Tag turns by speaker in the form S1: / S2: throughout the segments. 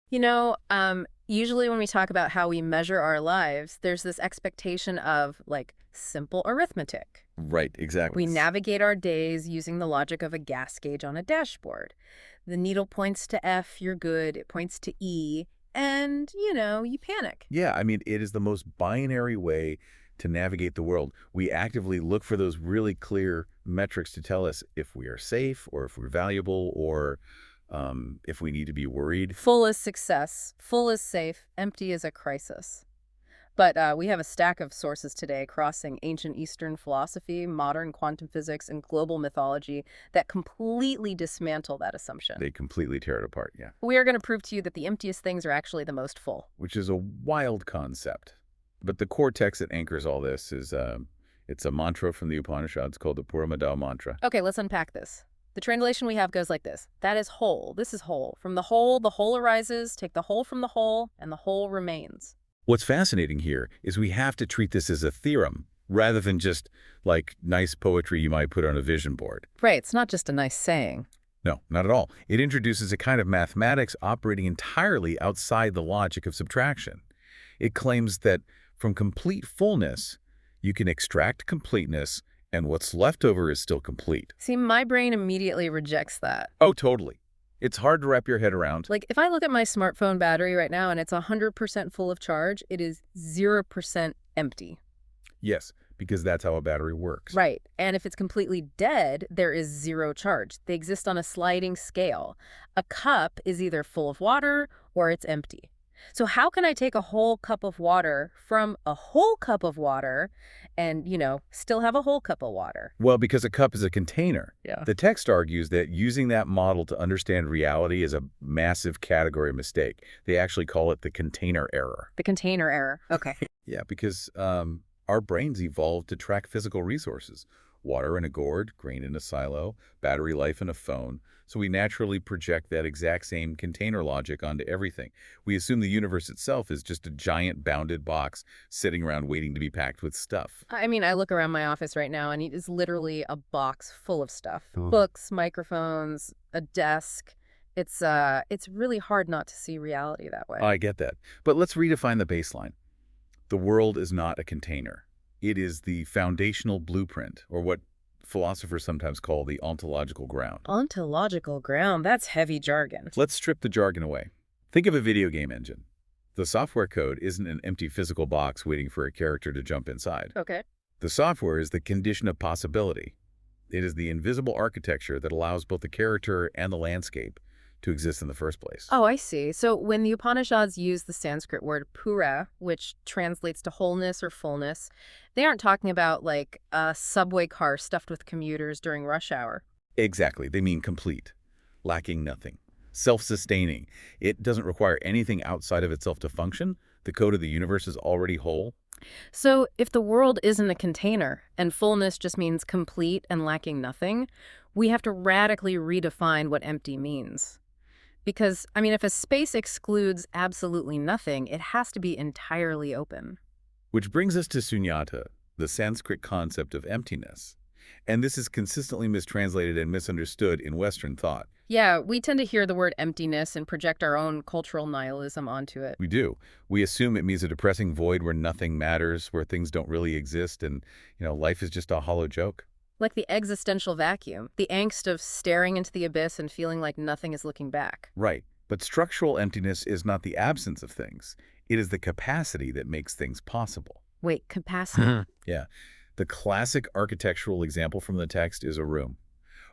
S1: Usually when we talk about how we measure our lives, there's this expectation of, like, simple arithmetic.
S2: Right, exactly.
S1: We navigate our days using the logic of a gas gauge on a dashboard. The needle points to F, you're good. It points to E, and, you panic.
S2: Yeah, I mean, it is the most binary way to navigate the world. We actively look for those really clear metrics to tell us if we are safe or if we're valuable or if we need to be worried.
S1: Full is success, full is safe, empty is a crisis. But we have a stack of sources today crossing ancient Eastern philosophy, modern quantum physics, and global mythology that completely dismantle that assumption.
S2: They completely tear it apart, yeah.
S1: We are going to prove to you that the emptiest things are actually the most full.
S2: Which is a wild concept. But the core text that anchors all this is it's a mantra from the Upanishads called the Puramadao mantra.
S1: Okay, let's unpack this. The translation we have goes like this. That is whole. This is whole. From the whole arises. Take the whole from the whole, and the whole remains.
S2: What's fascinating here is we have to treat this as a theorem rather than just like nice poetry you might put on a vision board.
S1: Right, it's not just a nice saying.
S2: No, not at all. It introduces a kind of mathematics operating entirely outside the logic of subtraction. It claims that from complete fullness, you can extract completeness, and what's left over is still complete.
S1: See, my brain immediately rejects that.
S2: Oh, totally. It's hard to wrap your head around.
S1: Like, if I look at my smartphone battery right now and it's 100% full of charge, it is 0% empty.
S2: Yes, because that's how a battery works.
S1: Right. And if it's completely dead, there is zero charge. They exist on a sliding scale. A cup is either full of water or it's empty. So how can I take a whole cup of water from a whole cup of water and, still have a whole cup of water?
S2: Well, because a cup is a container.
S1: Yeah.
S2: The text argues that using that model to understand reality is a massive category mistake. They actually call it the container error.
S1: The container error. Okay.
S2: Yeah, because our brains evolved to track physical resources. Water in a gourd, grain in a silo, battery life in a phone. So we naturally project that exact same container logic onto everything. We assume the universe itself is just a giant bounded box sitting around waiting to be packed with stuff.
S1: I mean, I look around my office right now and it is literally a box full of stuff.
S2: Oh.
S1: Books, microphones, a desk. It's really hard not to see reality that way.
S2: I get that. But let's redefine the baseline. The world is not a container. It is the foundational blueprint, or what philosophers sometimes call the ontological ground.
S1: Ontological ground, that's heavy jargon.
S2: Let's strip the jargon away. Think of a video game engine. The software code isn't an empty physical box waiting for a character to jump inside.
S1: Okay.
S2: The software is the condition of possibility. It is the invisible architecture that allows both the character and the landscape to exist in the first place.
S1: Oh, I see. So when the Upanishads use the Sanskrit word pura, which translates to wholeness or fullness, they aren't talking about like a subway car stuffed with commuters during rush hour.
S2: Exactly. They mean complete, lacking nothing, self-sustaining. It doesn't require anything outside of itself to function. The code of the universe is already whole.
S1: So if the world isn't a container and fullness just means complete and lacking nothing, we have to radically redefine what empty means. Because, I mean, if a space excludes absolutely nothing, it has to be entirely open.
S2: Which brings us to sunyata, the Sanskrit concept of emptiness. And this is consistently mistranslated and misunderstood in Western thought.
S1: Yeah, we tend to hear the word emptiness and project our own cultural nihilism onto it.
S2: We do. We assume it means a depressing void where nothing matters, where things don't really exist, and, life is just a hollow joke.
S1: Like the existential vacuum, the angst of staring into the abyss and feeling like nothing is looking back.
S2: Right. But structural emptiness is not the absence of things. It is the capacity that makes things possible.
S1: Wait, capacity?
S2: Yeah. The classic architectural example from the text is a room.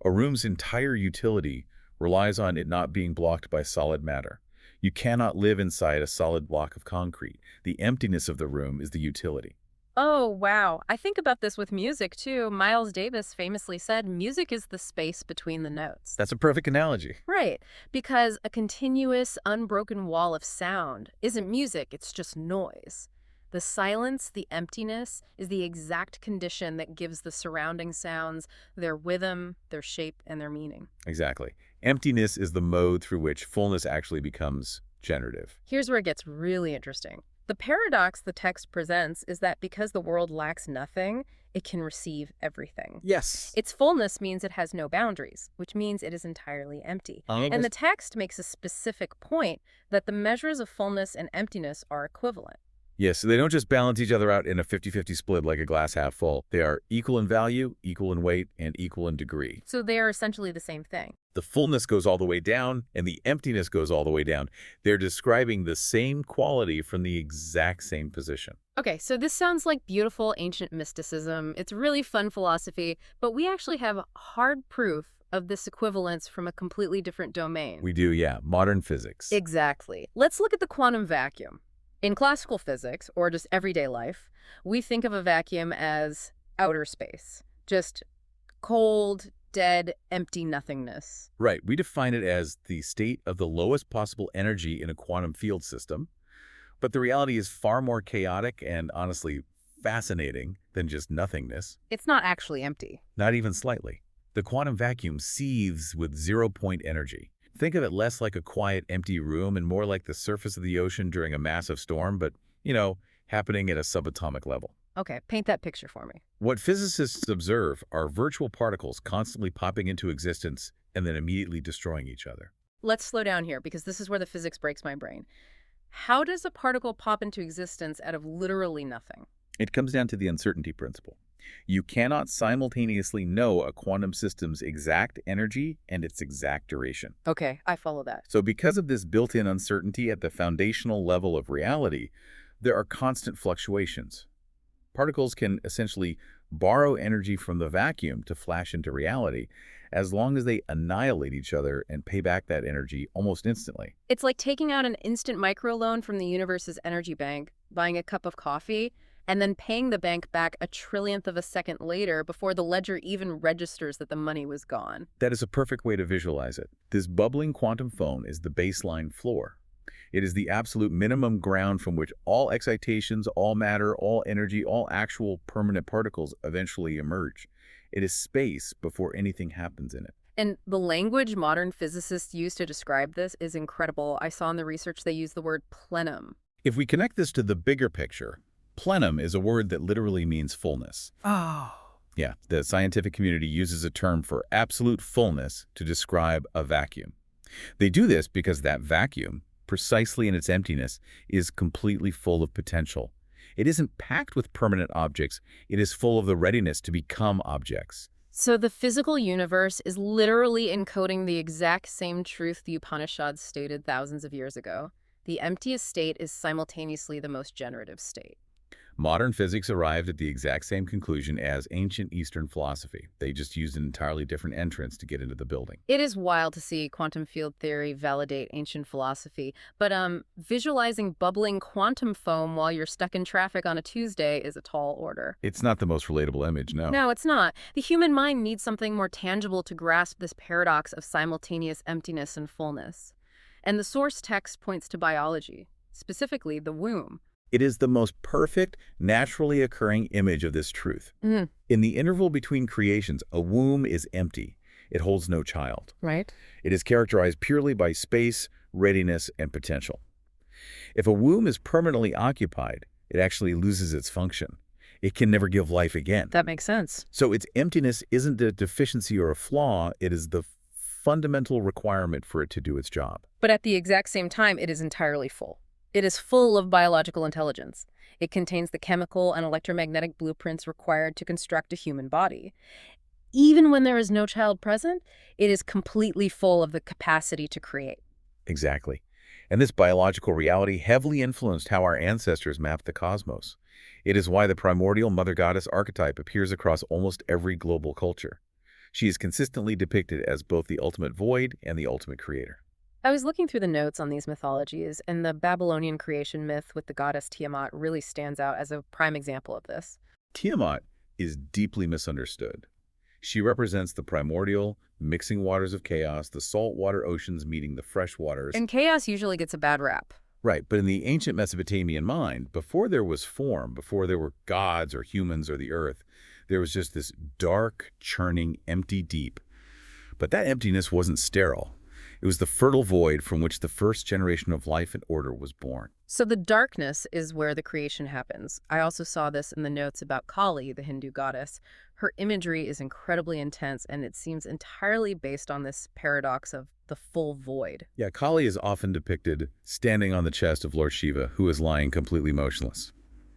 S2: A room's entire utility relies on it not being blocked by solid matter. You cannot live inside a solid block of concrete. The emptiness of the room is the utility.
S1: Oh, wow. I think about this with music, too. Miles Davis famously said, music is the space between the notes.
S2: That's a perfect analogy.
S1: Right, because a continuous, unbroken wall of sound isn't music, it's just noise. The silence, the emptiness, is the exact condition that gives the surrounding sounds their rhythm, their shape, and their meaning.
S2: Exactly. Emptiness is the mode through which fullness actually becomes generative.
S1: Here's where it gets really interesting. The paradox the text presents is that because the world lacks nothing, it can receive everything.
S2: Yes.
S1: Its fullness means it has no boundaries, which means it is entirely empty. And the text makes a specific point that the measures of fullness and emptiness are equivalent.
S2: Yes, so they don't just balance each other out in a 50-50 split like a glass half full. They are equal in value, equal in weight, and equal in degree.
S1: So they are essentially the same thing.
S2: The fullness goes all the way down, and the emptiness goes all the way down. They're describing the same quality from the exact same position.
S1: Okay, so this sounds like beautiful ancient mysticism. It's really fun philosophy, but we actually have hard proof of this equivalence from a completely different domain.
S2: We do, yeah. Modern physics.
S1: Exactly. Let's look at the quantum vacuum. In classical physics, or just everyday life, we think of a vacuum as outer space, just cold, dead, empty nothingness.
S2: Right. We define it as the state of the lowest possible energy in a quantum field system. But the reality is far more chaotic and, honestly, fascinating than just nothingness.
S1: It's not actually empty.
S2: Not even slightly. The quantum vacuum seethes with zero-point energy. Think of it less like a quiet, empty room and more like the surface of the ocean during a massive storm, but, happening at a subatomic level.
S1: Okay, paint that picture for me.
S2: What physicists observe are virtual particles constantly popping into existence and then immediately destroying each other.
S1: Let's slow down here because this is where the physics breaks my brain. How does a particle pop into existence out of literally nothing?
S2: It comes down to the uncertainty principle. You cannot simultaneously know a quantum system's exact energy and its exact duration.
S1: Okay, I follow that.
S2: So because of this built-in uncertainty at the foundational level of reality, there are constant fluctuations. Particles can essentially borrow energy from the vacuum to flash into reality, as long as they annihilate each other and pay back that energy almost instantly.
S1: It's like taking out an instant microloan from the universe's energy bank, buying a cup of coffee, and then paying the bank back a trillionth of a second later before the ledger even registers that the money was gone.
S2: That is a perfect way to visualize it. This bubbling quantum foam is the baseline floor. It is the absolute minimum ground from which all excitations, all matter, all energy, all actual permanent particles eventually emerge. It is space before anything happens in it.
S1: And the language modern physicists use to describe this is incredible. I saw in the research they use the word plenum.
S2: If we connect this to the bigger picture, plenum is a word that literally means fullness.
S1: Oh.
S2: Yeah, the scientific community uses a term for absolute fullness to describe a vacuum. They do this because that vacuum, precisely in its emptiness, is completely full of potential. It isn't packed with permanent objects. It is full of the readiness to become objects.
S1: So the physical universe is literally encoding the exact same truth the Upanishads stated thousands of years ago. The emptiest state is simultaneously the most generative state.
S2: Modern physics arrived at the exact same conclusion as ancient Eastern philosophy. They just used an entirely different entrance to get into the building.
S1: It is wild to see quantum field theory validate ancient philosophy, but visualizing bubbling quantum foam while you're stuck in traffic on a Tuesday is a tall order.
S2: It's not the most relatable image, no.
S1: No, it's not. The human mind needs something more tangible to grasp this paradox of simultaneous emptiness and fullness. And the source text points to biology, specifically the womb.
S2: It is the most perfect, naturally occurring image of this truth.
S1: Mm.
S2: In the interval between creations, a womb is empty. It holds no child.
S1: Right.
S2: It is characterized purely by space, readiness, and potential. If a womb is permanently occupied, it actually loses its function. It can never give life again.
S1: That makes sense.
S2: So its emptiness isn't a deficiency or a flaw. It is the fundamental requirement for it to do its job.
S1: But at the exact same time, it is entirely full. It is full of biological intelligence. It contains the chemical and electromagnetic blueprints required to construct a human body. Even when there is no child present, it is completely full of the capacity to create.
S2: Exactly. And this biological reality heavily influenced how our ancestors mapped the cosmos. It is why the primordial mother goddess archetype appears across almost every global culture. She is consistently depicted as both the ultimate void and the ultimate creator.
S1: I was looking through the notes on these mythologies, and the Babylonian creation myth with the goddess Tiamat really stands out as a prime example of this.
S2: Tiamat is deeply misunderstood. She represents the primordial, mixing waters of chaos, the saltwater oceans meeting the fresh waters.
S1: And chaos usually gets a bad rap.
S2: Right, but in the ancient Mesopotamian mind, before there was form, before there were gods or humans or the earth, there was just this dark, churning, empty deep. But that emptiness wasn't sterile. It was the fertile void from which the first generation of life and order was born.
S1: So the darkness is where the creation happens. I also saw this in the notes about Kali, the Hindu goddess. Her imagery is incredibly intense, and it seems entirely based on this paradox of the full void.
S2: Yeah, Kali is often depicted standing on the chest of Lord Shiva, who is lying completely motionless.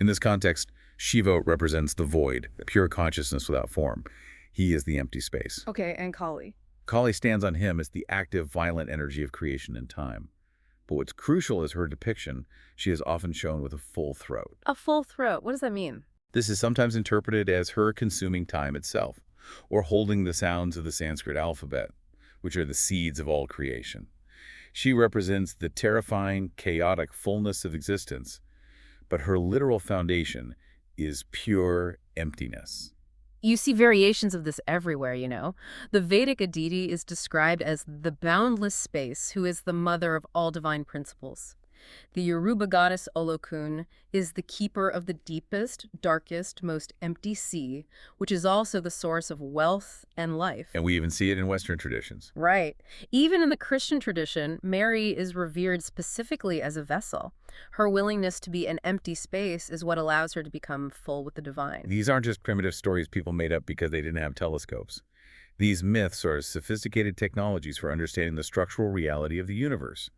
S2: In this context, Shiva represents the void, pure consciousness without form. He is the empty space.
S1: Okay, and Kali?
S2: Kali stands on him as the active, violent energy of creation and time. But what's crucial is her depiction. She is often shown with a full throat.
S1: A full throat. What does that mean?
S2: This is sometimes interpreted as her consuming time itself, or holding the sounds of the Sanskrit alphabet, which are the seeds of all creation. She represents the terrifying, chaotic fullness of existence, but her literal foundation is pure emptiness.
S1: You see variations of this everywhere, you know. The Vedic Aditi is described as the boundless space who is the mother of all divine principles. The Yoruba goddess Olokun is the keeper of the deepest, darkest, most empty sea, which is also the source of wealth and life.
S2: And we even see it in Western traditions.
S1: Right. Even in the Christian tradition, Mary is revered specifically as a vessel. Her willingness to be an empty space is what allows her to become full with the divine.
S2: These aren't just primitive stories people made up because they didn't have telescopes. These myths are sophisticated technologies for understanding the structural reality of the universe.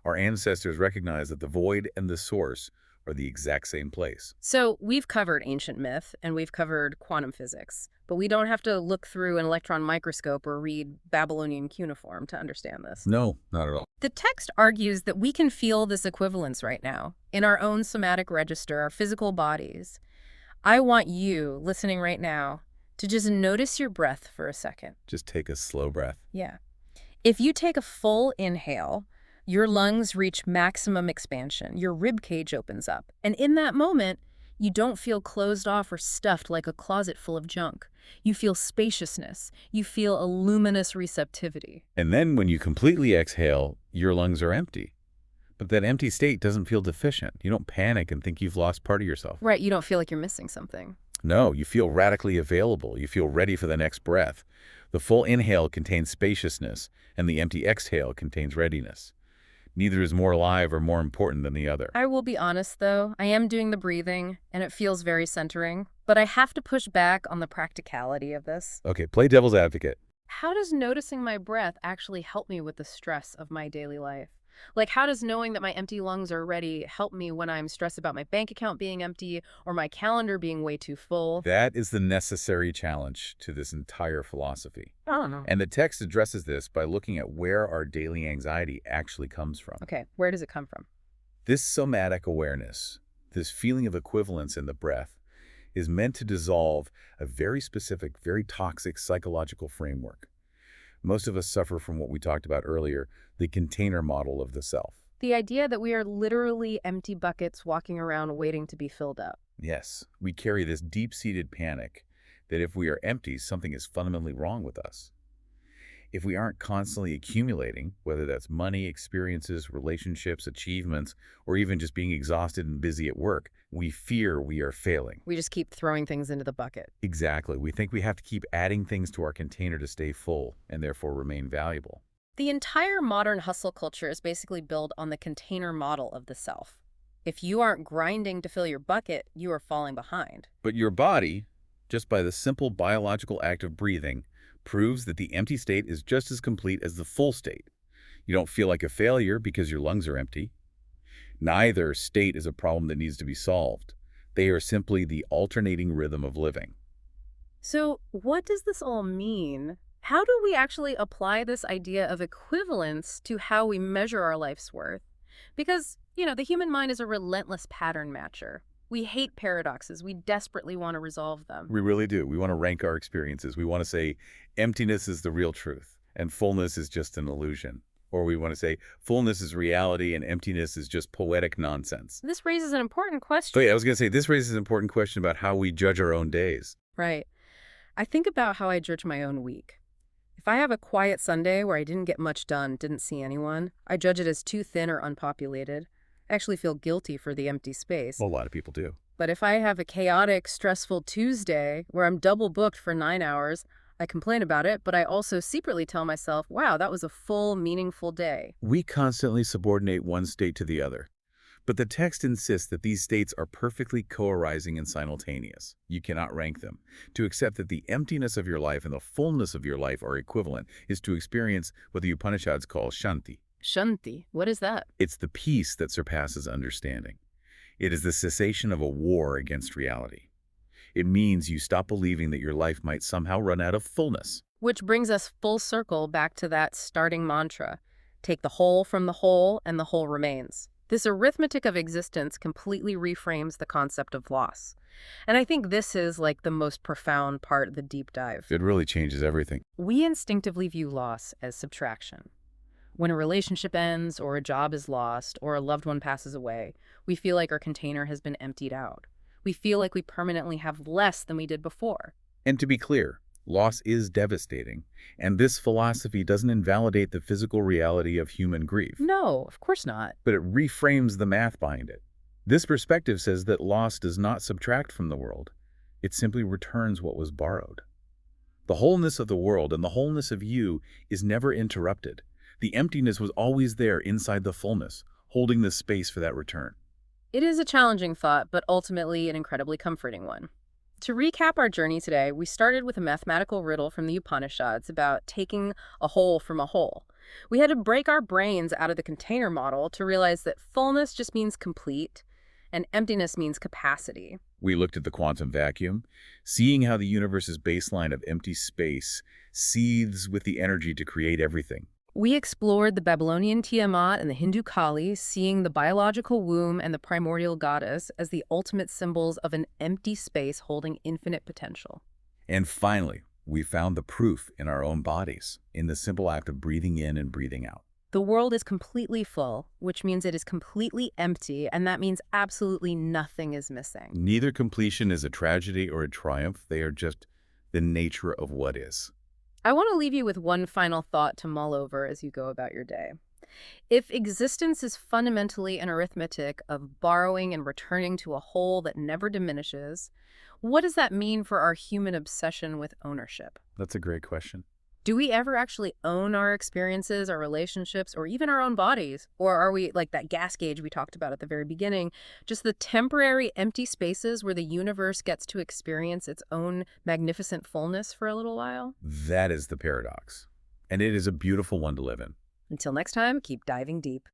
S2: Our ancestors recognized that the void and the source are the exact same place.
S1: So we've covered ancient myth and we've covered quantum physics, but we don't have to look through an electron microscope or read Babylonian cuneiform to understand this.
S2: No, not at all.
S1: The text argues that we can feel this equivalence right now in our own somatic register, our physical bodies. I want you, listening right now, to just notice your breath for a second.
S2: Just take a slow breath.
S1: Yeah. If you take a full inhale, your lungs reach maximum expansion, your rib cage opens up, and in that moment, you don't feel closed off or stuffed like a closet full of junk. You feel spaciousness. You feel a luminous receptivity.
S2: And then when you completely exhale, your lungs are empty. But that empty state doesn't feel deficient. You don't panic and think you've lost part of yourself.
S1: Right, you don't feel like you're missing something.
S2: No, you feel radically available. You feel ready for the next breath. The full inhale contains spaciousness, and the empty exhale contains readiness. Neither is more alive or more important than the other.
S1: I will be honest, though. I am doing the breathing, and it feels very centering. But I have to push back on the practicality of this.
S2: Okay, play devil's advocate.
S1: How does noticing my breath actually help me with the stress of my daily life? Like, how does knowing that my empty lungs are ready help me when I'm stressed about my bank account being empty or my calendar being way too full?
S2: That is the necessary challenge to this entire philosophy.
S1: I don't know.
S2: And the text addresses this by looking at where our daily anxiety actually comes from.
S1: Okay, where does it come from?
S2: This somatic awareness, this feeling of equivalence in the breath, is meant to dissolve a very specific, very toxic psychological framework. Most of us suffer from what we talked about earlier, the container model of the self.
S1: The idea that we are literally empty buckets walking around waiting to be filled up.
S2: Yes, we carry this deep-seated panic that if we are empty, something is fundamentally wrong with us. If we aren't constantly accumulating, whether that's money, experiences, relationships, achievements, or even just being exhausted and busy at work, we fear we are failing.
S1: We just keep throwing things into the bucket.
S2: Exactly. We think we have to keep adding things to our container to stay full and therefore remain valuable.
S1: The entire modern hustle culture is basically built on the container model of the self. If you aren't grinding to fill your bucket, you are falling behind.
S2: But your body, just by the simple biological act of breathing, proves that the empty state is just as complete as the full state. You don't feel like a failure because your lungs are empty. Neither state is a problem that needs to be solved. They are simply the alternating rhythm of living.
S1: So what does this all mean? How do we actually apply this idea of equivalence to how we measure our life's worth? Because, the human mind is a relentless pattern matcher. We hate paradoxes. We desperately want to resolve them.
S2: We really do. We want to rank our experiences. We want to say emptiness is the real truth and fullness is just an illusion. Or we want to say fullness is reality and emptiness is just poetic nonsense.
S1: This raises an important question.
S2: So yeah, I was going to say this raises an important question about how we judge our own days.
S1: Right. I think about how I judge my own week. If I have a quiet Sunday where I didn't get much done, didn't see anyone, I judge it as too thin or unpopulated. I actually feel guilty for the empty space.
S2: A lot of people do.
S1: But if I have a chaotic, stressful Tuesday where I'm double booked for 9 hours, I complain about it, but I also secretly tell myself, wow, that was a full, meaningful day.
S2: We constantly subordinate one state to the other. But the text insists that these states are perfectly co-arising and simultaneous. You cannot rank them. To accept that the emptiness of your life and the fullness of your life are equivalent is to experience what the Upanishads call shanti.
S1: Shanti, what is that?
S2: It's the peace that surpasses understanding. It is the cessation of a war against reality. It means you stop believing that your life might somehow run out of fullness.
S1: Which brings us full circle back to that starting mantra. Take the whole from the whole, and the whole remains. This arithmetic of existence completely reframes the concept of loss. And I think this is like the most profound part of the deep dive.
S2: It really changes everything.
S1: We instinctively view loss as subtraction. When a relationship ends, or a job is lost, or a loved one passes away, we feel like our container has been emptied out. We feel like we permanently have less than we did before.
S2: And to be clear, loss is devastating, and this philosophy doesn't invalidate the physical reality of human grief,
S1: No, of course not.
S2: but it reframes the math behind it. This perspective says that loss does not subtract from the world. It simply returns what was borrowed. The wholeness of the world and the wholeness of you is never interrupted. The emptiness was always there inside the fullness, holding the space for that return.
S1: It is a challenging thought, but ultimately an incredibly comforting one. To recap our journey today, we started with a mathematical riddle from the Upanishads about taking a whole from a whole. We had to break our brains out of the container model to realize that fullness just means complete, and emptiness means capacity.
S2: We looked at the quantum vacuum, seeing how the universe's baseline of empty space seethes with the energy to create everything.
S1: We explored the Babylonian Tiamat and the Hindu Kali, seeing the biological womb and the primordial goddess as the ultimate symbols of an empty space holding infinite potential.
S2: And finally, we found the proof in our own bodies, in the simple act of breathing in and breathing out.
S1: The world is completely full, which means it is completely empty, and that means absolutely nothing is missing.
S2: Neither completion is a tragedy or a triumph. They are just the nature of what is.
S1: I want to leave you with one final thought to mull over as you go about your day. If existence is fundamentally an arithmetic of borrowing and returning to a whole that never diminishes, what does that mean for our human obsession with ownership?
S2: That's a great question.
S1: Do we ever actually own our experiences, our relationships, or even our own bodies? Or are we, like that gas gauge we talked about at the very beginning, just the temporary empty spaces where the universe gets to experience its own magnificent fullness for a little while?
S2: That is the paradox. And it is a beautiful one to live in.
S1: Until next time, keep diving deep.